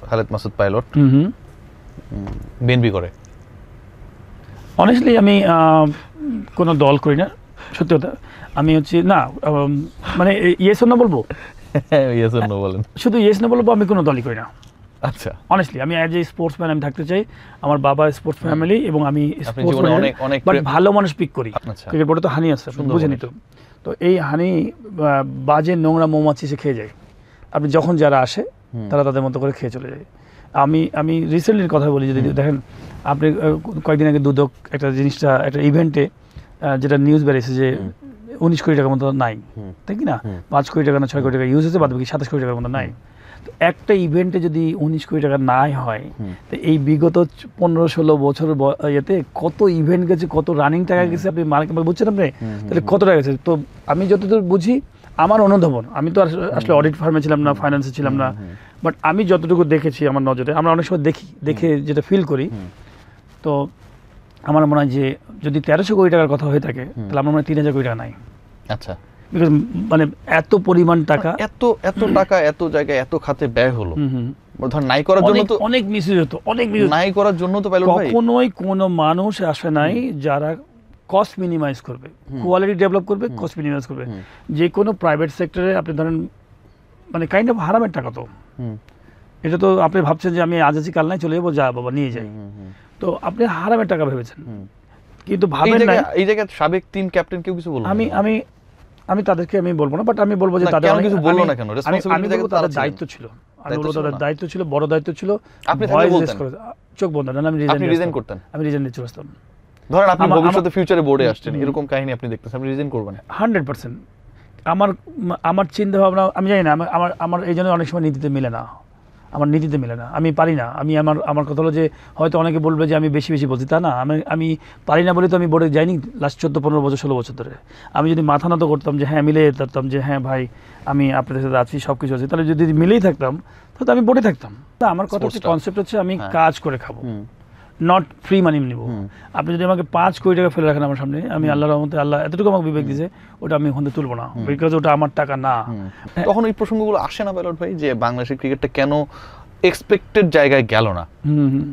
Khaled Masud pilot, BNP করে। Honestly আমি কোনো দল করি না, সত্যি কথা। আমি হচ্ছে না মানে ইয়েস না বলবো, ইয়েস অর নো বলেন। শুধু ইয়েস না বলবো, আমি কোনো দলই করি না। আচ্ছা, অনেস্টলি আমি অ্যাজ এ স্পোর্টসম্যান আমি থাকতে চাই। আমার বাবা স্পোর্টস ফ্যামিলি এবং আমি স্পোর্টস অনেক বাট ভালো মানুষ পিক করি। ক্রিকেট বোর্ডে তো হানি আছে, বুঝেনি তো? তো এই হানি বাজে নোংরা মৌমাছি এসে খেয়ে যায়। আপনি যখন যারা আসে তারা তাদের মতো করে খেয়ে চলে যায়। আমি রিসেন্টলির কথা বলি, যদি দেখেন আপনি কয়েকদিন আগে দুদক একটা জিনিসটা একটা ইভেন্টে যেটা নিউজ বেরিয়েছে যে 19 কোটি টাকার মতো নাই, তাই কি না? 5 কোটি টাকা না 6 কোটি টাকা ইউজ হয়েছে, বাদ বাকি 27 কোটি টাকার মতো নাই। তো একটা ইভেন্টে যদি 19 কোটি টাকা নাই হয়, তো এই বিগত 15-16 বছর ইয়েতে কত ইভেন্ট গেছে, কত রানিং টাকা গেছে, আপনি মার্কেট বুঝছেন আপনি? তাহলে কত টাকা গেছে? তো আমি যতদূর বুঝি, আমার অনুধাবন, আমি তো আসলে অডিট ফার্মে ছিলাম না, ফাইন্যান্সে ছিলাম না, বাট আমি যতটুকু দেখেছি আমার নজরে, আমরা অনেক সময় দেখে যেটা ফিল করি, তো আমার মনে হয় যে যদি 1300 কোটি টাকার কথা হয়ে থাকে, তাহলে আমার মনে হয় 3000 কোটি টাকা নাই। আচ্ছা, বিকজ মানে এত পরিমাণ টাকা, এত টাকা এত জায়গায় এত খাতে ব্যয় হলো, ধর নাই করার জন্য তো অনেক মিসইউজ হতো, অনেক মিসইউজ নাই করার জন্য তো পাইলট ভাই কখনোই কোনো মানুষ আসে নাই যারা কস্ট মিনিমাইজ করবে, কোয়ালিটি ডেভেলপ করবে, কস্ট মিনিমাইজ করবে। যে কোনো প্রাইভেট সেক্টরে আপনি ধরেন মানে কাইন্ড অফ হারামের টাকা, তো এটা তো আপনি ভাবছেন যে আমি আজ আছি কাল নাই চলে যাবো, যা বাবা নিয়ে যাই, তো আপনি হারামের টাকা ভেবেছেন, কিন্তু ভাবেন না। এই জায়গায় সাবেক টিম ক্যাপ্টেন কেউ কিছু বললো? আমি তাদেরকে আমি বলবো না, বাট আমি বলবো যে তাদের কিছু বললো না কেন? রেসপন্সিবিলিটি তাদের দায়িত্ব ছিল, আমি বলবো তাদের দায়িত্ব ছিল, বড় দায়িত্ব ছিল। আপনি তাহলে বলতেন, চোখ বন্ধ না, আমি রিজাইন করতেন? আমি রিজাইন দিয়ে চলে আসতাম। ধরেন আপনি ভবিষ্যতে ফিউচারে বোর্ডে আসছেন, এরকম কাহিনী আপনি দেখতেছেন, আপনি রিজাইন করবেন? 100%। আমার চিন্তা ভাবনা, আমি জানি না, আমার এই জন্য অনেক সময় নীতিতে মিলে না, আমার নীতিতে মিলে না, আমি পারি না। আমার কথা হলো যে হয়তো অনেকে বলবে যে আমি বেশি বলছি, তা না, আমি পারি না বলে তো আমি বোর্ডে যাইনি লাস্ট 14-15 বছর 16 বছর ধরে। আমি যদি মাথা নত করতাম যে হ্যাঁ মিলে থাকতাম, যে হ্যাঁ ভাই আমি আপনাদের সাথে আছি, সব কিছু আছে, তাহলে যদি মিলেই থাকতাম তাহলে আমি বোর্ডে থাকতাম। আমার কথা হচ্ছে, কনসেপ্ট হচ্ছে আমি কাজ করে খাবো, নট ফ্রি মানি নিব। আপনি যদি আমাকে 5 কোটি টাকা ফেলে রাখেন আমার সামনে, আমি আল্লাহর রহমতে, আল্লাহ এতটুকু আমাকে বিবেক দিয়েছে, ওটা আমি ওখানে তুলবো না, বিকজ ওটা আমার টাকা না। তখন এই প্রসঙ্গগুলো আসে না পাইলট ভাই, যে বাংলাদেশের ক্রিকেটটা কেন এক্সপেক্টেড জায়গায় গেল না?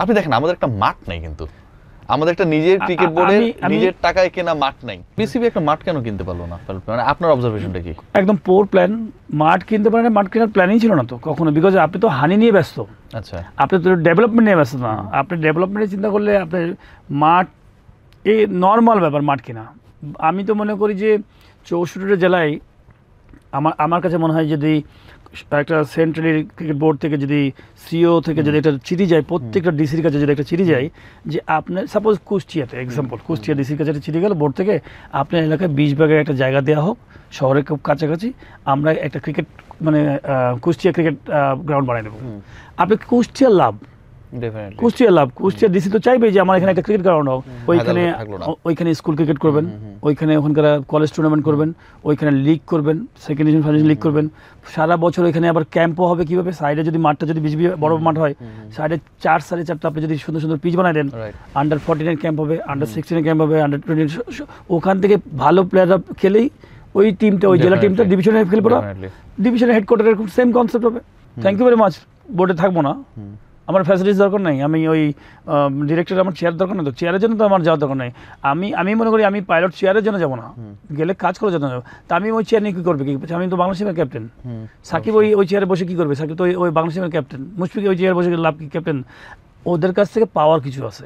আপনি দেখেন আমাদের একটা মাঠ নাই, কিন্তু আমাদের একটা নিজের ক্রিকেট বোর্ডের নিজের টাকায় কেনা মাঠ নাই। পিসিবি একটা মাঠ কেন কিনতে পারলো না? মানে আপনার অবজারভেশনটা কি? একদম পোর প্ল্যান, মাঠ কিনতে পারে না, মাঠ কেনার প্ল্যানই ছিল না তো কখনো, বিকজ আপনি তো হানি নিয়ে ব্যস্ত। আচ্ছা, আপনি তো ডেভেলপমেন্ট নিয়ে ব্যস্ত না। আপনি ডেভেলপমেন্টের চিন্তা করলে আপনার মাঠ এই নর্মাল ব্যাপার, মাঠ কেনা। আমি তো মনে করি যে 64টা জেলায় আমার কাছে মনে হয় যদি একটা সেন্ট্রাল ক্রিকেট বোর্ড থেকে যদি সিও থেকে যদি একটা চিঠি যায় প্রত্যেকটা ডিসির কাছে, যদি একটা চিঠি যায় যে আপনার সাপোজ কুষ্টিয়াতে এক্সাম্পল, কুষ্টিয়া ডিসির কাছে একটা চিঠি গেল বোর্ড থেকে, আপনার এলাকায় 20 ভাগের একটা জায়গা দেওয়া হোক, শহরের খুব কাছাকাছি, আমরা একটা ক্রিকেট মানে কুষ্টিয়া ক্রিকেট গ্রাউন্ড বানিয়ে দেবো। আপনি কুষ্টিয়ার লাভ, কুষ্টিয়া ডিসি তো চাইবে যে আমার এখানে একটা ক্রিকেট গ্রাউন্ড হোক, ওইখানে স্কুল ক্রিকেট করবেন, ওইখানে ওখানকার কলেজ টুর্নামেন্ট করবেন, ওইখানে লিগ করবেন, সেকেন্ড ডিভিশন ফার্স্ট লিগ করবেন, সারা বছর ওইখানে আবার ক্যাম্পও হবে। কিভাবে? সাইডে যদি মাঠটা যদি বেশি বড় মাঠ হয়, সাইডে 4-4.5 আপনি যদি সুন্দর সুন্দর পিচ বানাই দেন, আন্ডার 14 ক্যাম্প হবে, আন্ডার 16 ক্যাম্প হবে, আন্ডার 20, ওখান থেকে ভালো প্লেয়াররা খেলেই ওই টিমটা, ওই জেলা টিমটা ডিভিশনে খেলবে, ডিভিশনের হেডকোয়ার্টারের সেম কনসেপ্ট হবে। Thank you very much. বোর্ডে থাকবো না, আমার ফ্যাসিলিটিস দরকার নাই, আমি ওই ডিরেক্টর, আমার চেয়ার দরকার নেই, তো চেয়ারের জন্য তো আমার যাওয়ার দরকার নেই। আমি মনে করি আমি পাইলট চেয়ারের জন্য যাবো না, গেলে কাজ করার জন্য যাবো। তা আমি ওই চেয়ার নিয়ে কী করবে? আমি তো বাংলাদেশ টিমের ক্যাপ্টেন। সাকিব ওই চেয়ারে বসে কী করবে? সাকিব তো ওই বাংলাদেশ টিমের ক্যাপ্টেন। মুশফিক ওই চেয়ারে বসে লাভ কি? ক্যাপ্টেন। ওদের কাছ থেকে পাওয়ার কিছু আছে।